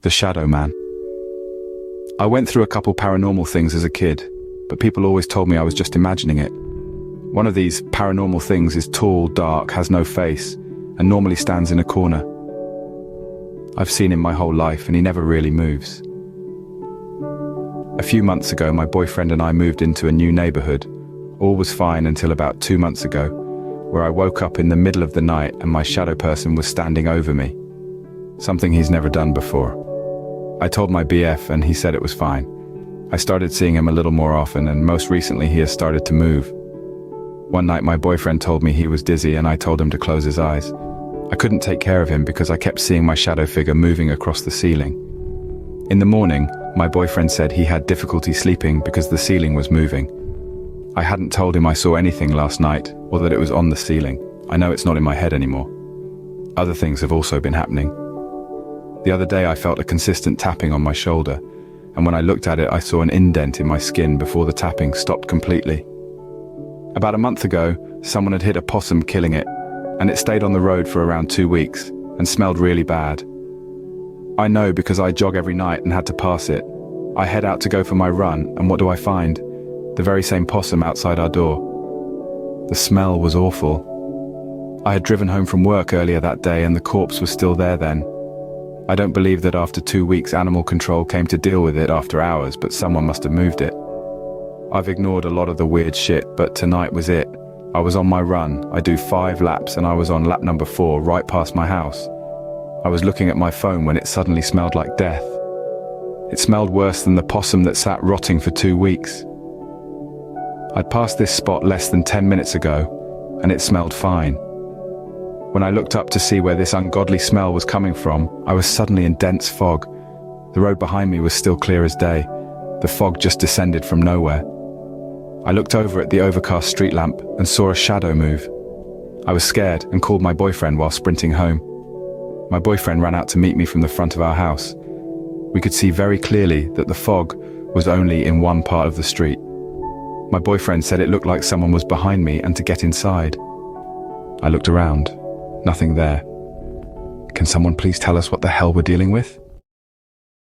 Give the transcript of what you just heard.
The Shadow Man. I went through a couple paranormal things as a kid, but people always told me I was just imagining it. One of these paranormal things is tall, dark, has no face, and normally stands in a corner. I've seen him my whole life, and he never really moves. A few months ago, my boyfriend and I moved into a new neighborhood. All was fine until about 2 months ago, where I woke up in the middle of the night and my shadow person was standing over me. Something he's never done before. I told my BF and he said it was fine. I started seeing him a little more often, and most recently he has started to move. One night my boyfriend told me he was dizzy and I told him to close his eyes. I couldn't take care of him because I kept seeing my shadow figure moving across the ceiling. In the morning, my boyfriend said he had difficulty sleeping because the ceiling was moving. I hadn't told him I saw anything last night or that it was on the ceiling. I know it's not in my head anymore. Other things have also been happening. The other day I felt a consistent tapping on my shoulder, and when I looked at it I saw an indent in my skin before the tapping stopped completely. About a month ago, someone had hit a possum, killing it, and it stayed on the road for around 2 weeks and smelled really bad. I know because I jog every night and had to pass it. I head out to go for my run, and what do I find? The very same possum outside our door. The smell was awful. I had driven home from work earlier that day and the corpse was still there then. I don't believe that after 2 weeks animal control came to deal with it after hours, but someone must have moved it. I've ignored a lot of the weird shit, but tonight was it. I was on my run. I do 5 laps and I was on lap number 4 right past my house. I was looking at my phone when it suddenly smelled like death. It smelled worse than the possum that sat rotting for 2 weeks. I'd passed this spot less than 10 minutes ago, and it smelled fine. When I looked up to see where this ungodly smell was coming from, I was suddenly in dense fog. The road behind me was still clear as day. The fog just descended from nowhere. I looked over at the overcast street lamp and saw a shadow move. I was scared and called my boyfriend while sprinting home. My boyfriend ran out to meet me from the front of our house. We could see very clearly that the fog was only in one part of the street. My boyfriend said it looked like someone was behind me and to get inside. I looked around. Nothing there. Can someone please tell us what the hell we're dealing with?